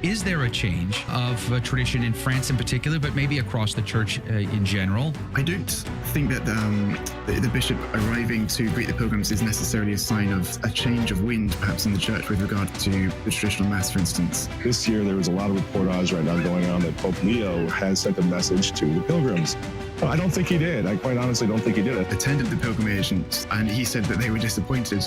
Is there a change of tradition in France in particular, but maybe across the church in general? I don't think that the bishop arriving to greet the pilgrims is necessarily a sign of a change of wind, perhaps in the church with regard to the traditional mass, for instance. This year, there was a lot of reportage right now going on that Pope Leo has sent a message to the pilgrims. I don't think he did. I quite honestly don't think he did it. Attended the pilgrimage, and he said that they were disappointed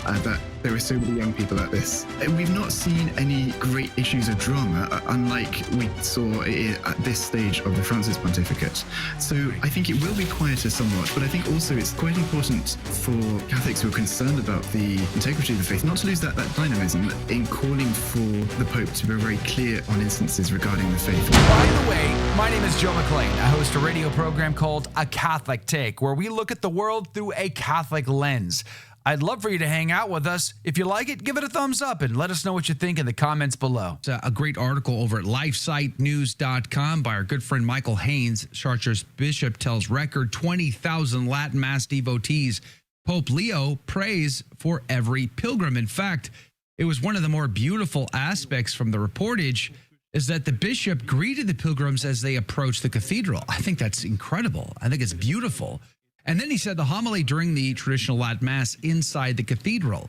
that there were so many young people at this. We've not seen any great issues of drama, unlike we saw at this stage of the Francis pontificate. So I think it will be quieter somewhat, but I think also it's quite important for Catholics who are concerned about the integrity of the faith not to lose that dynamism in calling for the Pope to be very clear on instances regarding the faith. By the way, my name is Joe McClane. I host a radio program called A Catholic Take, where we look at the world through a Catholic lens. I'd love for you to hang out with us. If you like it, give it a thumbs up and let us know what you think in the comments below. It's a great article over at lifesitenews.com by our good friend Michael Haynes. Chartres Bishop tells record 20,000 Latin Mass devotees Pope Leo prays for every pilgrim. In fact, it was one of the more beautiful aspects from the reportage is that the bishop greeted the pilgrims as they approached the cathedral. I think that's incredible. I think it's beautiful. And then he said the homily during the traditional Latin Mass inside the cathedral,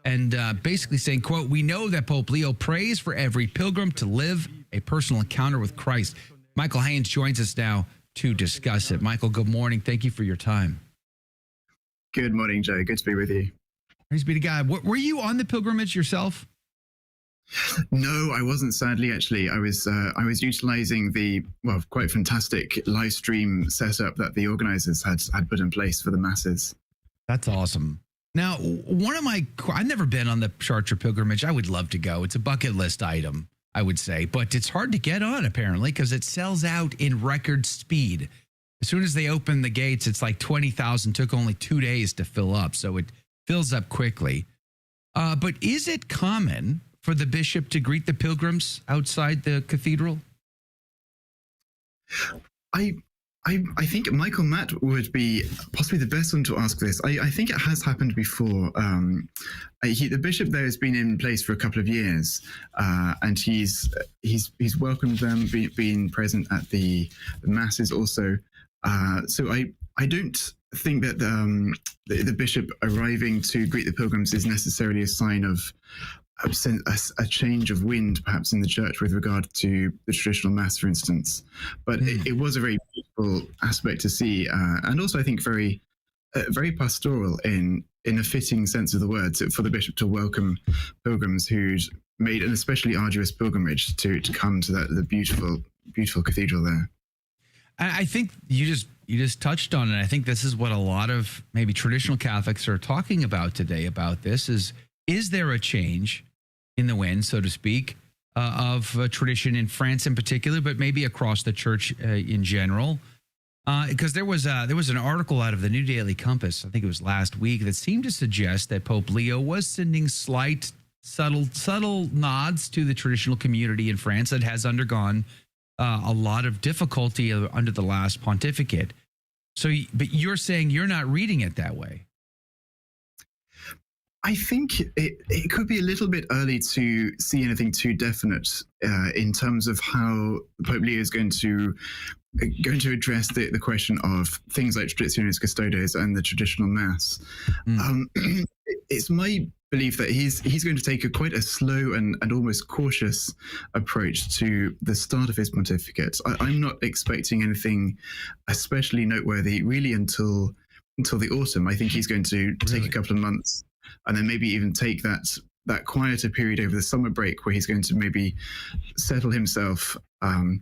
and basically saying, quote, "We know that Pope Leo prays for every pilgrim to live a personal encounter with Christ." Michael Haynes joins us now to discuss it. Michael, good morning. Thank you for your time. Good morning, Joe. Good to be with you. Praise be to God. Were you on the pilgrimage yourself? No, I wasn't, sadly. Actually, I was utilizing the quite fantastic live stream setup that the organizers had put in place for the masses. That's awesome. Now, I've never been on the Chartres pilgrimage. I would love to go. It's a bucket list item, I would say, but it's hard to get on apparently because it sells out in record speed. As soon as they open the gates, it's like 20,000. Took only 2 days to fill up, so it fills up quickly. But is it common for the bishop to greet the pilgrims outside the cathedral? I think Michael Matt would be possibly the best one to ask this. I think it has happened before. The bishop there has been in place for a couple of years, and he's welcomed them, been present at the masses also. So I don't think that the bishop arriving to greet the pilgrims is necessarily a sign of a change of wind, perhaps in the church with regard to the traditional mass, for instance. But it was a very beautiful aspect to see, and also I think very pastoral in a fitting sense of the word, for the bishop to welcome pilgrims who'd made an especially arduous pilgrimage to come to the beautiful cathedral there. I think you just touched on it. I think this is what a lot of maybe traditional Catholics are talking about today about this is there a change in the wind, so to speak, of tradition in France in particular, but maybe across the church in general? Because there was an article out of the New Daily Compass, I think it was last week, that seemed to suggest that Pope Leo was sending slight, subtle nods to the traditional community in France that has undergone a lot of difficulty under the last pontificate. So, but you're saying you're not reading it that way. I think it could be a little bit early to see anything too definite in terms of how Pope Leo is going to address the question of things like Traditionis Custodes and the traditional mass. It's my belief that he's going to take quite a slow and almost cautious approach to the start of his pontificate. I'm not expecting anything especially noteworthy really until the autumn. I think he's going to take a couple of months, and then maybe even take that quieter period over the summer break where he's going to maybe settle himself. And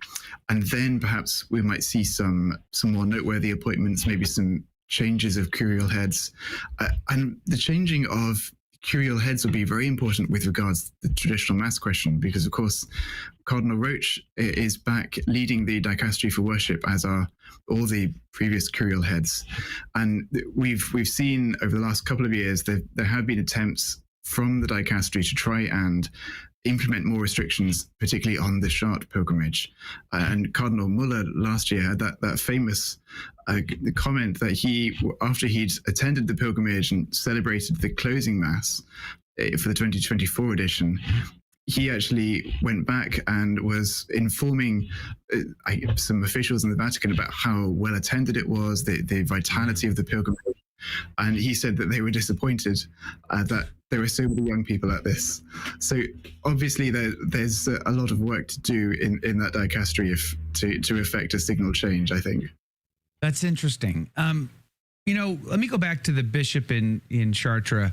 then perhaps we might see some more noteworthy appointments, maybe some changes of curial heads. And the changing of curial heads will be very important with regards to the traditional mass question, because of course Cardinal Roche is back leading the dicastery for worship, as are all the previous curial heads. And we've seen over the last couple of years that there have been attempts from the dicastery to try and implement more restrictions, particularly on the Chartres pilgrimage. And Cardinal Muller last year had that famous comment that after he'd attended the pilgrimage and celebrated the closing mass for the 2024 edition, he actually went back and was informing some officials in the Vatican about how well attended it was, the vitality of the pilgrimage. And he said that they were disappointed that there were so many young people at this. So obviously there's a lot of work to do in that dicastery to effect a signal change, I think. That's interesting. Let me go back to the bishop in Chartres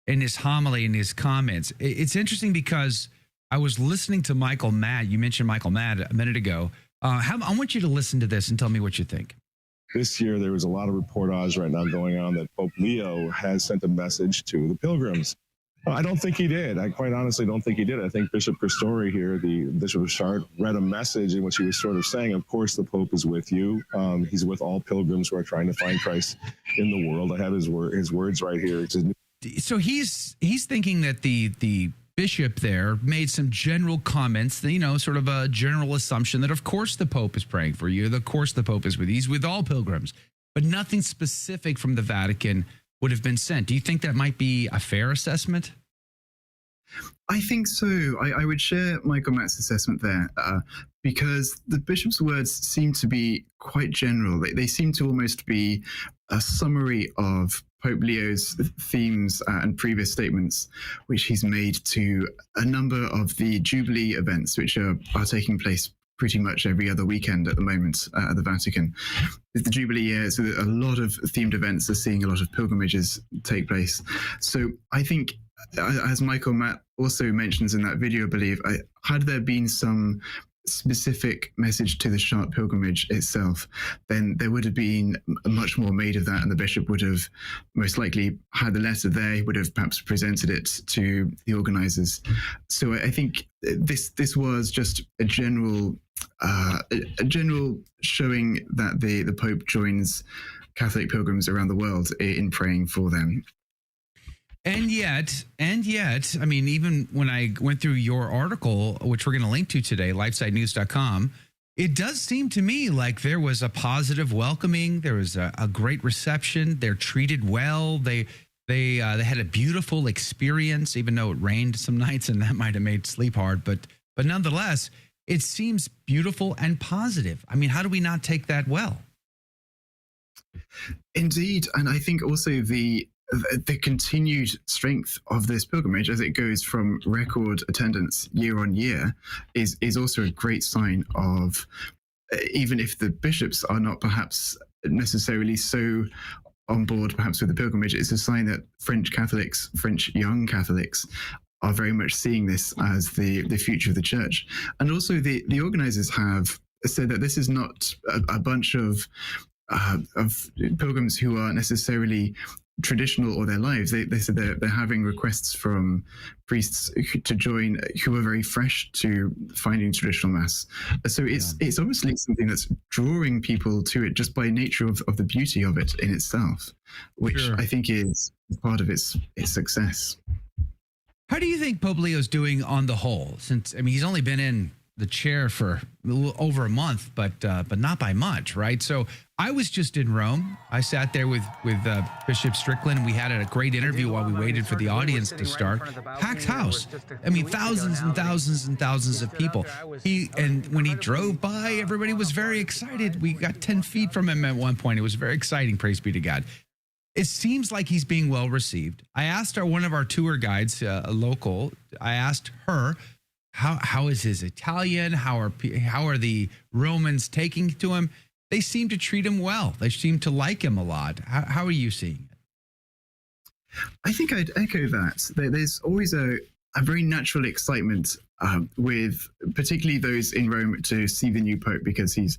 in his homily and his comments. It's interesting because I was listening to Michael Matt. You mentioned Michael Matt a minute ago. I want you to listen to this and tell me what you think. This year, there was a lot of reportage right now going on that Pope Leo has sent a message to the pilgrims. I don't think he did. I quite honestly don't think he did. I think Bishop Christori here, the Bishop of Chartres, read a message in which he was sort of saying, of course, the Pope is with you. He's with all pilgrims who are trying to find Christ in the world. I have his words right here. So he's thinking that the bishop there made some general comments, sort of a general assumption that, of course, the Pope is praying for you. Of course, the Pope is with you. He's with all pilgrims, but nothing specific from the Vatican would have been sent. Do you think that might be a fair assessment? I think so. I would share Michael Matt's assessment there because the bishop's words seem to be quite general. They seem to almost be a summary of Pope Leo's themes and previous statements, which he's made to a number of the Jubilee events, which are taking place pretty much every other weekend at the moment at the Vatican. It's the Jubilee year, so a lot of themed events are seeing a lot of pilgrimages take place. So I think, as Michael Matt also mentions in that video, I believe, had there been some specific message to the Chartres pilgrimage itself, then there would have been much more made of that, and the bishop would have most likely had the letter there. He would have perhaps presented it to the organizers. So I think this was just a general showing that the Pope joins Catholic pilgrims around the world in praying for them. And yet, I mean, even when I went through your article, which we're going to link to today, lifesitenews.com, it does seem to me like there was a positive welcoming. There was a great reception. They're treated well. They had a beautiful experience, even though it rained some nights and that might have made sleep hard. But nonetheless, it seems beautiful and positive. I mean, how do we not take that well? Indeed. And I think also the continued strength of this pilgrimage as it goes from record attendance year on year is also a great sign of, even if the bishops are not perhaps necessarily so on board perhaps with the pilgrimage, it's a sign that French young Catholics are very much seeing this as the future of the church. And also the organizers have said that this is not a bunch of pilgrims who are necessarily traditional all their lives. They said they're having requests from priests to join who are very fresh to finding traditional mass. So it's obviously something that's drawing people to it just by nature of the beauty of it in itself, which sure. I think is part of its success. How do you think Pope Leo's doing on the whole? Since, I mean, he's only been in the chair for a little over a month, but not by much, right? So I was just in Rome. I sat there with Bishop Strickland. We had a great interview while we waited for the audience to start. Packed house. I mean, thousands and thousands and thousands of people. And when he drove by, everybody was very excited. We got 10 feet from him at one point. It was very exciting, praise be to God. It seems like he's being well received. I asked one of our tour guides, a local, I asked her, how is his Italian? How are the Romans taking to him? They seem to treat him well. They seem to like him a lot. How are you seeing it? I think I'd echo that. There's always a very natural excitement with particularly those in Rome to see the new Pope, because he's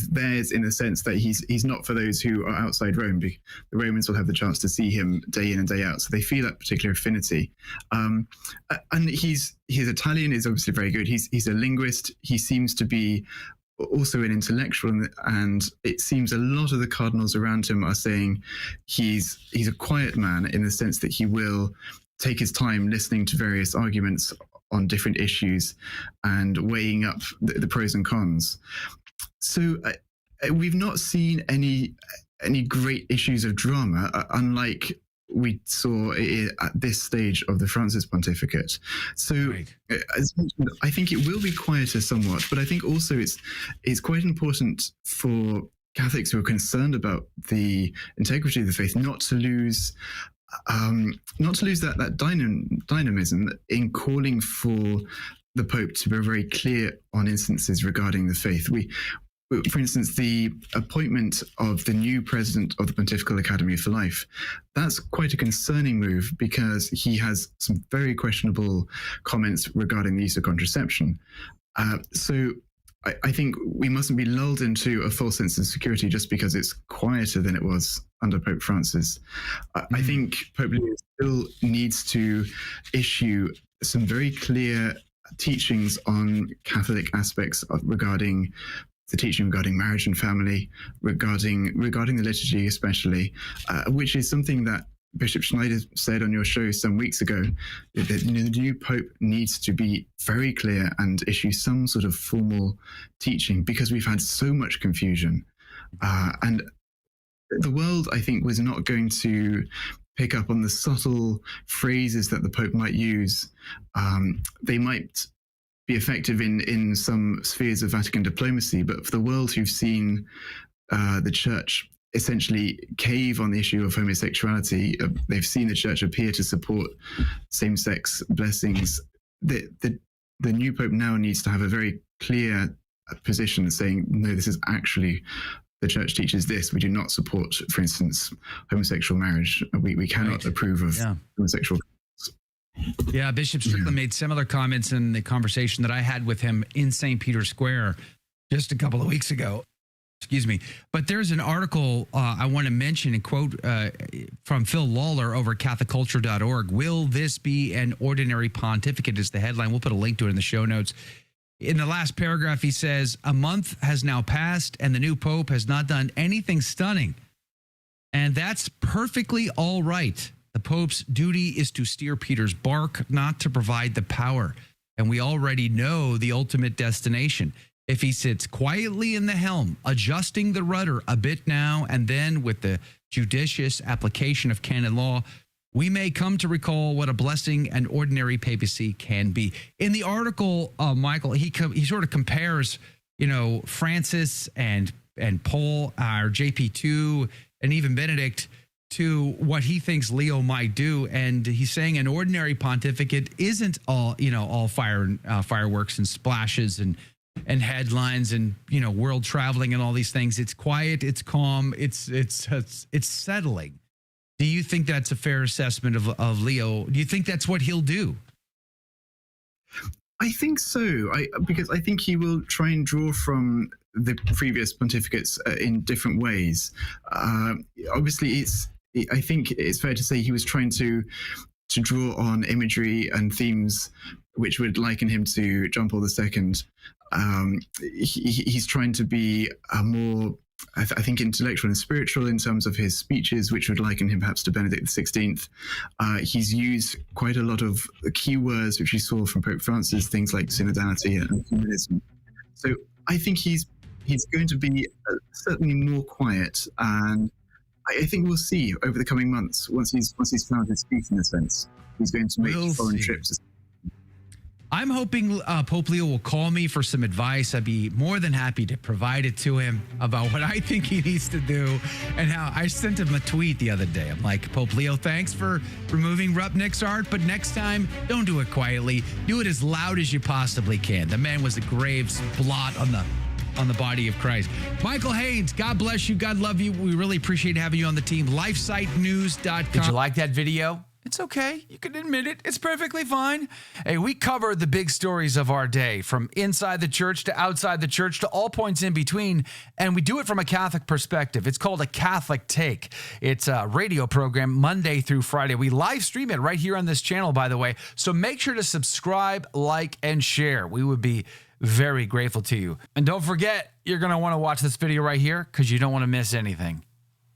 theirs in the sense that he's not for those who are outside Rome. The Romans will have the chance to see him day in and day out, so they feel that particular affinity. And his Italian is obviously very good. He's a linguist. He seems to be also an intellectual, and it seems a lot of the cardinals around him are saying he's a quiet man in the sense that he will take his time listening to various arguments on different issues and weighing up the pros and cons. So we've not seen any great issues of drama, unlike we saw at this stage of the Francis pontificate. So, Right. as mentioned, I think it will be quieter somewhat, but I think also it's quite important for Catholics who are concerned about the integrity of the faith not to lose that dynamism in calling for the Pope to be very clear on instances regarding the faith. For instance, the appointment of the new president of the Pontifical Academy for Life, that's quite a concerning move because he has some very questionable comments regarding the use of contraception. So I think we mustn't be lulled into a false sense of security just because it's quieter than it was under Pope Francis. I think Pope Leo still needs to issue some very clear teachings on Catholic aspects regarding the teaching regarding marriage and family, regarding the liturgy especially, which is something that Bishop Schneider said on your show some weeks ago, that the new Pope needs to be very clear and issue some sort of formal teaching because we've had so much confusion. And the world, I think, was not going to pick up on the subtle phrases that the Pope might use. They might be effective in some spheres of Vatican diplomacy, but for the world who've seen the Church essentially cave on the issue of homosexuality, they've seen the Church appear to support same-sex blessings. The new Pope now needs to have a very clear position saying, no, this is actually, the Church teaches this. We do not support, for instance, homosexual marriage. We cannot approve of homosexual. Yeah, Bishop Strickland made similar comments in the conversation that I had with him in St. Peter's Square just a couple of weeks ago. Excuse me. But there's an article I want to mention and quote from Phil Lawler over at CatholicCulture.org. Will this be an ordinary pontificate is the headline. We'll put a link to it in the show notes. In the last paragraph, he says, a month has now passed and the new Pope has not done anything stunning. And that's perfectly all right. The Pope's duty is to steer Peter's bark, not to provide the power. And we already know the ultimate destination. If he sits quietly in the helm, adjusting the rudder a bit now and then with the judicious application of canon law, we may come to recall what a blessing and ordinary papacy can be. In the article, Michael, he sort of compares, Francis and Paul, our JP2, and even Benedict, to what he thinks Leo might do. And he's saying an ordinary pontificate isn't all fireworks and splashes and headlines and, world traveling and all these things. It's quiet, it's calm, it's settling. Do you think that's a fair assessment of Leo? Do you think that's what he'll do? I think so, because I think he will try and draw from the previous pontificates in different ways. Obviously, I think it's fair to say he was trying to draw on imagery and themes which would liken him to John Paul II. He's trying to be more, I think, intellectual and spiritual in terms of his speeches, which would liken him perhaps to Benedict XVI. He's used quite a lot of keywords which we saw from Pope Francis, things like synodality and humanism. So I think he's going to be certainly more quiet, and I think we'll see over the coming months once he's found his feet in a sense. He's going to make foreign trips. I'm hoping Pope Leo will call me for some advice. I'd be more than happy to provide it to him about what I think he needs to do and how I sent him a tweet the other day. I'm like, Pope Leo, thanks for removing Rupnik's art, but next time, don't do it quietly. Do it as loud as you possibly can. The man was a grave blot on the body of Christ. Michael Haynes, God bless you. God love you. We really appreciate having you on the team. LifeSiteNews.com. Did you like that video? It's okay. You can admit it. It's perfectly fine. Hey, we cover the big stories of our day, from inside the church to outside the church to all points in between, and we do it from a Catholic perspective. It's called A Catholic Take. It's a radio program Monday through Friday. We live stream it right here on this channel, by the way, so make sure to subscribe, like, and share. We would be very grateful to you. And don't forget, you're going to want to watch this video right here because you don't want to miss anything.